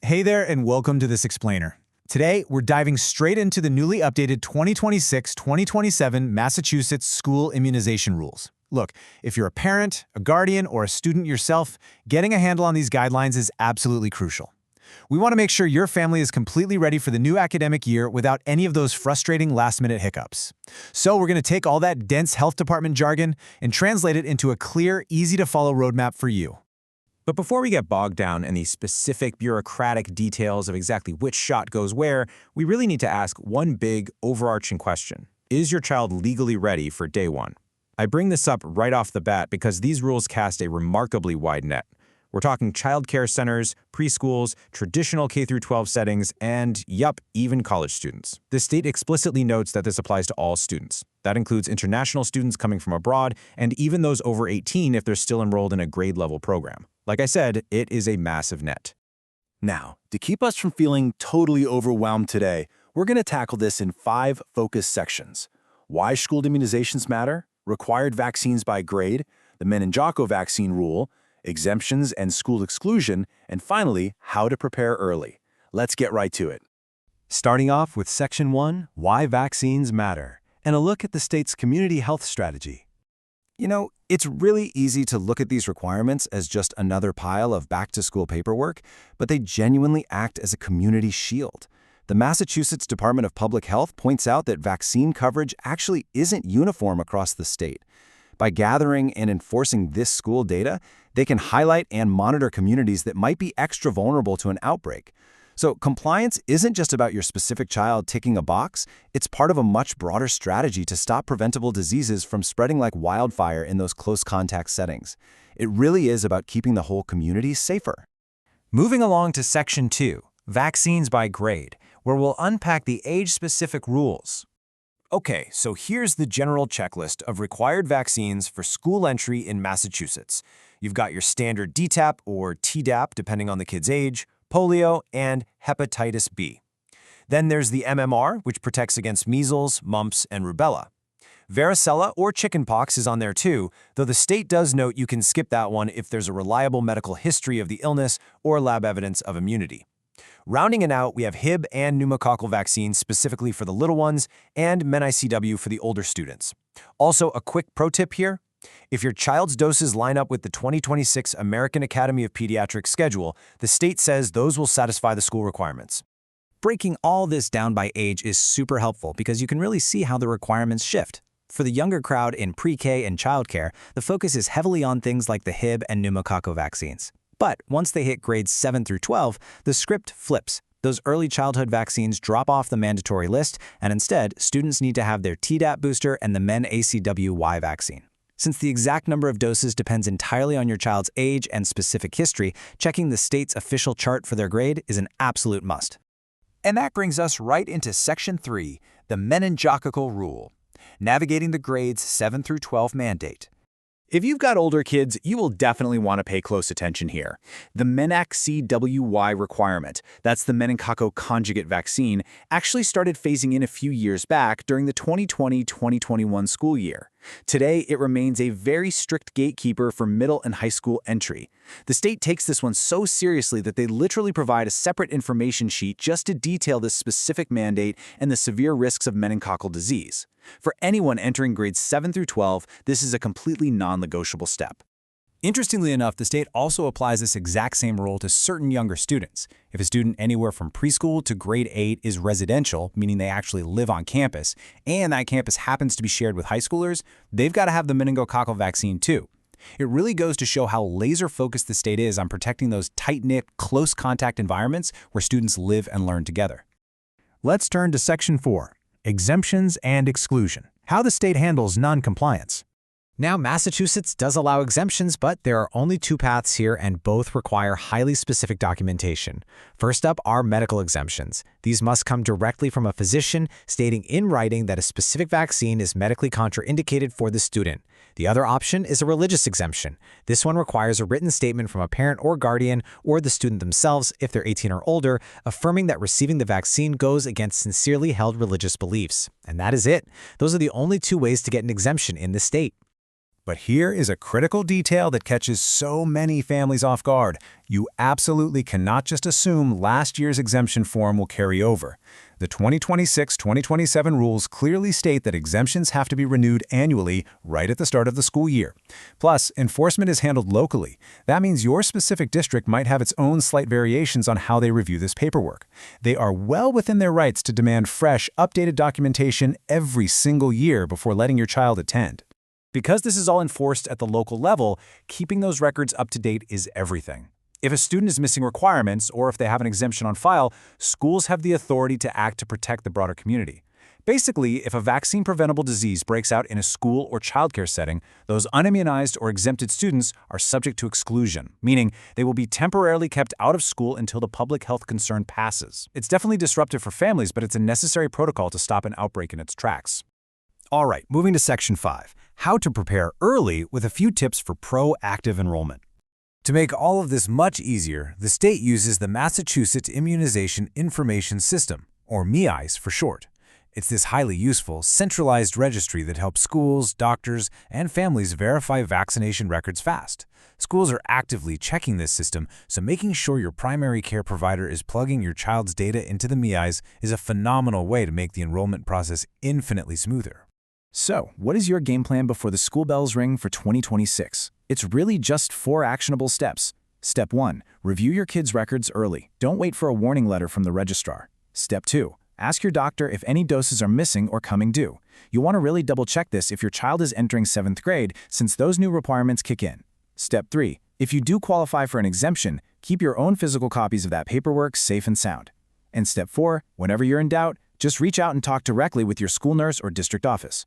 Hey there and welcome to this explainer. Today, we're diving straight into the newly updated 2026-2027 Massachusetts school immunization rules. Look, if you're a parent, a guardian, or a student yourself, getting a handle on these guidelines is absolutely crucial. We want to make sure your family is completely ready for the new academic year without any of those frustrating last-minute hiccups. So we're going to take all that dense health department jargon and translate it into a clear, easy-to-follow roadmap for you. But before we get bogged down in the specific bureaucratic details of exactly which shot goes where, we really need to ask one big, overarching question. Is your child legally ready for day one? I bring this up right off the bat because these rules cast a remarkably wide net. We're talking child care centers, preschools, traditional K-12 settings, and, yup, even college students. The state explicitly notes that this applies to all students. That includes international students coming from abroad, and even those over 18 if they're still enrolled in a grade-level program. Like I said, it is a massive net. Now, to keep us from feeling totally overwhelmed today, we're going to tackle this in 5 focus sections. Why school immunizations matter, required vaccines by grade, the meningococcal vaccine rule, exemptions and school exclusion, and finally, how to prepare early. Let's get right to it. Starting off with Section 1, Why Vaccines Matter, and a look at the state's community health strategy. You know, it's really easy to look at these requirements as just another pile of back-to-school paperwork, but they genuinely act as a community shield. The Massachusetts Department of Public Health points out that vaccine coverage actually isn't uniform across the state. By gathering and enforcing this school data, they can highlight and monitor communities that might be extra vulnerable to an outbreak. So compliance isn't just about your specific child ticking a box, it's part of a much broader strategy to stop preventable diseases from spreading like wildfire in those close contact settings. It really is about keeping the whole community safer. Moving along to Section 2, Vaccines by Grade, where we'll unpack the age-specific rules. Okay, so here's the general checklist of required vaccines for school entry in Massachusetts. You've got your standard DTaP or Tdap, depending on the kid's age, polio, and hepatitis B. Then there's the MMR, which protects against measles, mumps, and rubella. Varicella or chickenpox is on there too, though the state does note you can skip that one if there's a reliable medical history of the illness or lab evidence of immunity. Rounding it out, we have Hib and pneumococcal vaccines specifically for the little ones, and MenICW for the older students. Also, a quick pro tip here. If your child's doses line up with the 2026 American Academy of Pediatrics schedule, the state says those will satisfy the school requirements. Breaking all this down by age is super helpful because you can really see how the requirements shift. For the younger crowd in pre-K and childcare, the focus is heavily on things like the Hib and pneumococcal vaccines. But once they hit grades 7 through 12, the script flips. Those early childhood vaccines drop off the mandatory list, and instead, students need to have their Tdap booster and the MenACWY vaccine. Since the exact number of doses depends entirely on your child's age and specific history, checking the state's official chart for their grade is an absolute must. And that brings us right into Section 3, the meningococcal rule, navigating the grades 7 through 12 mandate. If you've got older kids, you will definitely want to pay close attention here. The MenACWY requirement, that's the meningococcal conjugate vaccine, actually started phasing in a few years back during the 2020-2021 school year. Today, it remains a very strict gatekeeper for middle and high school entry. The state takes this one so seriously that they literally provide a separate information sheet just to detail this specific mandate and the severe risks of meningococcal disease. For anyone entering grades 7 through 12, this is a completely non-negotiable step. Interestingly enough, the state also applies this exact same rule to certain younger students. If a student anywhere from preschool to grade 8 is residential, meaning they actually live on campus, and that campus happens to be shared with high schoolers, they've got to have the meningococcal vaccine too. It really goes to show how laser-focused the state is on protecting those tight-knit, close-contact environments where students live and learn together. Let's turn to Section 4, Exemptions and Exclusion, how the state handles non-compliance. Now, Massachusetts does allow exemptions, but there are only 2 paths here and both require highly specific documentation. First up are medical exemptions. These must come directly from a physician stating in writing that a specific vaccine is medically contraindicated for the student. The other option is a religious exemption. This one requires a written statement from a parent or guardian or the student themselves, if they're 18 or older, affirming that receiving the vaccine goes against sincerely held religious beliefs. And that is it. Those are the only 2 ways to get an exemption in the state. But here is a critical detail that catches so many families off guard. You absolutely cannot just assume last year's exemption form will carry over. The 2026-2027 rules clearly state that exemptions have to be renewed annually right at the start of the school year. Plus, enforcement is handled locally. That means your specific district might have its own slight variations on how they review this paperwork. They are well within their rights to demand fresh, updated documentation every single year before letting your child attend. Because this is all enforced at the local level, keeping those records up to date is everything. If a student is missing requirements or if they have an exemption on file, schools have the authority to act to protect the broader community. Basically, if a vaccine-preventable disease breaks out in a school or childcare setting, those unimmunized or exempted students are subject to exclusion, meaning they will be temporarily kept out of school until the public health concern passes. It's definitely disruptive for families, but it's a necessary protocol to stop an outbreak in its tracks. All right, moving to Section 5, how to prepare early with a few tips for proactive enrollment. To make all of this much easier, the state uses the Massachusetts Immunization Information System, or MEIS for short. It's this highly useful, centralized registry that helps schools, doctors, and families verify vaccination records fast. Schools are actively checking this system, so making sure your primary care provider is plugging your child's data into the MEIS is a phenomenal way to make the enrollment process infinitely smoother. So, what is your game plan before the school bells ring for 2026? It's really just 4 actionable steps. Step 1. Review your kids' records early. Don't wait for a warning letter from the registrar. Step 2. Ask your doctor if any doses are missing or coming due. You'll want to really double-check this if your child is entering 7th grade, since those new requirements kick in. Step 3. If you do qualify for an exemption, keep your own physical copies of that paperwork safe and sound. And Step 4. Whenever you're in doubt, just reach out and talk directly with your school nurse or district office.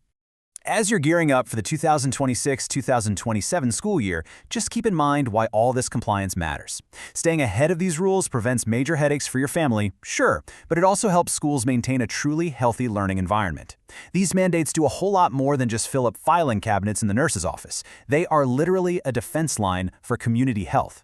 As you're gearing up for the 2026-2027 school year, just keep in mind why all this compliance matters. Staying ahead of these rules prevents major headaches for your family, sure, but it also helps schools maintain a truly healthy learning environment. These mandates do a whole lot more than just fill up filing cabinets in the nurse's office. They are literally a defense line for community health.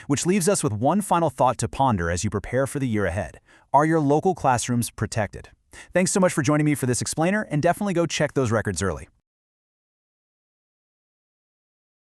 Which leaves us with one final thought to ponder as you prepare for the year ahead. Are your local classrooms protected? Thanks so much for joining me for this explainer, and definitely go check those records early.